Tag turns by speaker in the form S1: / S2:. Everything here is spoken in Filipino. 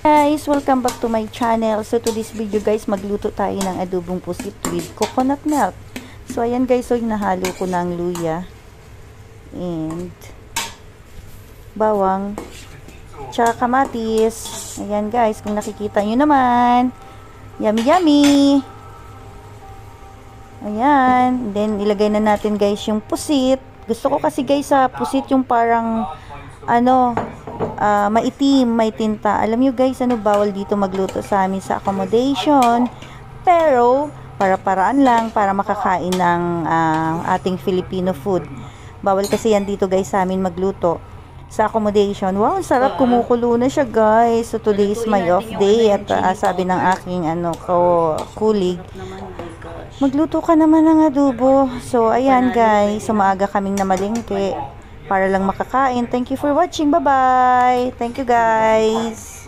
S1: Guys, welcome back to my channel. So to this video guys, magluto tayo ng adobong pusit with coconut milk. So ayan guys, so hinahalo ko ng luya and bawang tsaka kamatis. Ayan guys, kung nakikita nyo naman, yummy yummy. Ayan, then ilagay na natin guys yung pusit. Gusto ko kasi guys sa pusit yung parang maitim, may tinta. Alam nyo guys, bawal dito magluto sa amin sa accommodation. Pero, para-paraan lang para makakain ng ating Filipino food. Bawal kasi yan dito guys sa amin magluto sa accommodation. Wow, sarap, kumukulo na siya guys. So, today is my off day. At sabi ng aking colleague, magluto ka naman ng adobo. So, ayan guys. So, maaga kaming namalengke para lang makakain. Thank you for watching. Bye-bye. Thank you guys.